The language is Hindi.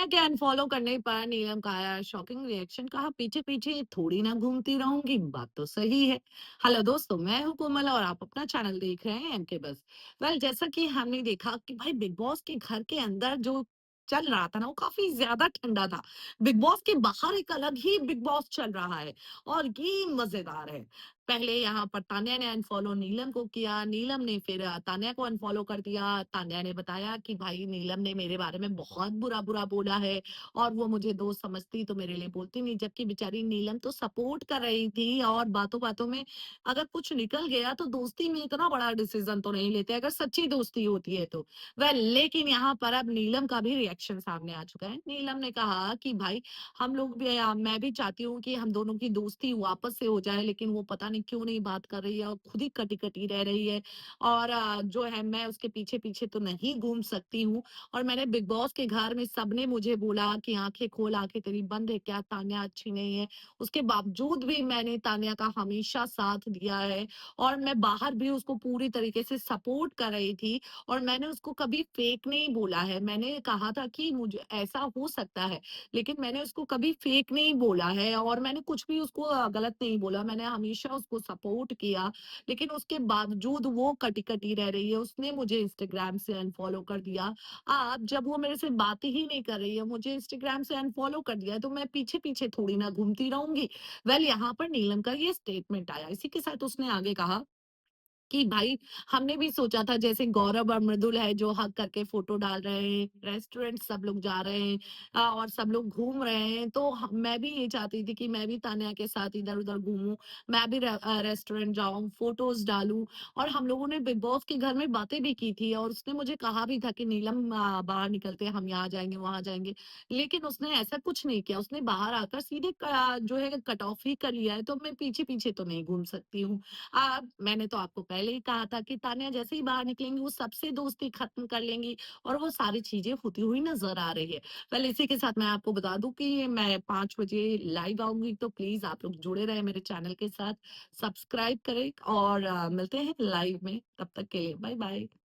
के अनफॉलो करने पर नीलम का आया शॉकिंग रिएक्शन। कहा पीछे पीछे थोड़ी ना घूमती रहूंगी, बात तो सही है। हेलो दोस्तों, मैं हूं कोमल और आप अपना चैनल देख रहे हैं एमके बस। जैसा कि हमने देखा कि भाई बिग बॉस के घर के अंदर जो चल रहा था ना, वो काफी ज्यादा ठंडा था। बिग बॉस के बाहर एक अलग ही बिग बॉस चल रहा है और ये मजेदार है। पहले यहाँ पर तान्या ने अनफॉलो नीलम को किया, नीलम ने फिर तान्या को अनफॉलो कर दिया। तान्या ने बताया कि भाई नीलम ने मेरे बारे में बहुत बुरा बुरा बोला है और वो मुझे दोस्त समझती तो मेरे लिए बोलती नहीं, जबकि बेचारी नीलम तो सपोर्ट कर रही थी और बातों बातों में अगर कुछ निकल गया तो दोस्ती में इतना बड़ा डिसीजन तो नहीं लेते अगर सच्ची दोस्ती होती है तो। लेकिन यहाँ पर अब नीलम का भी रिएक्शन सामने आ चुका है। नीलम ने कहा कि भाई हम लोग भी मैं भी चाहती हूँ कि हम दोनों की दोस्ती वापस से हो जाए, लेकिन वो पता नहीं क्यों नहीं बात कर रही है और खुद ही कटी-कटी रह रही है। और जो है मैं उसके पीछे-पीछे तो नहीं घूम सकती हूँ और मैंने बिग बॉस के घर में सबने मुझे बोला कि आँखें खोल, आँखें तेरी बंद है क्या? तान्या अच्छी नहीं है। उसके बावजूद भी मैंने तान्या का हमेशा साथ दिया है और मैं बाहर भी उसको पूरी तरीके से सपोर्ट कर रही थी और मैंने उसको कभी फेक नहीं बोला है। मैंने कहा था कि मुझे ऐसा हो सकता है, लेकिन मैंने उसको कभी फेक नहीं बोला है और मैंने कुछ भी उसको गलत नहीं बोला। मैंने हमेशा उसको सपोर्ट किया, लेकिन उसके बावजूद वो कटी-कटी रह रही है। उसने मुझे इंस्टाग्राम से अनफॉलो कर दिया। अब जब वो मेरे से बातें ही नहीं कर रही है, मुझे इंस्टाग्राम से अनफॉलो कर दिया है, तो मैं पीछे-पीछे थोड़ी ना घूमती रहूँगी। यहाँ पर नीलम का ये स्टेटमेंट आया। इसी के साथ उसने आगे कहा कि भाई हमने भी सोचा था जैसे गौरव और मृदुल है जो हग करके फोटो डाल रहे हैं, रेस्टोरेंट सब लोग जा रहे हैं और सब लोग घूम रहे हैं, तो मैं भी ये चाहती थी कि मैं भी तान्या के साथ इधर उधर घूमूं, मैं भी रेस्टोरेंट जाऊं, फोटोज डालूं। और हम लोगों ने बिग बॉस के घर में बातें भी की थी और उसने मुझे कहा भी था कि नीलम बाहर निकलते हैं, हम यहाँ जाएंगे वहां जाएंगे, लेकिन उसने ऐसा कुछ नहीं किया। उसने बाहर आकर सीधे जो है कट ऑफ ही कर लिया है, तो मैं पीछे पीछे तो नहीं घूम सकती हूँ। मैंने तो आपको पहले ही कहा था कि तान्या जैसे ही बाहर निकलेंगी वो सबसे दोस्ती खत्म कर लेंगी और वो सारी चीजें होती हुई नजर आ रही है। इसी के साथ मैं आपको बता दूं कि मैं 5 बजे लाइव आऊंगी, तो प्लीज आप लोग जुड़े रहे मेरे चैनल के साथ, सब्सक्राइब करें और मिलते हैं लाइव में। तब तक के लिए बाय बाय।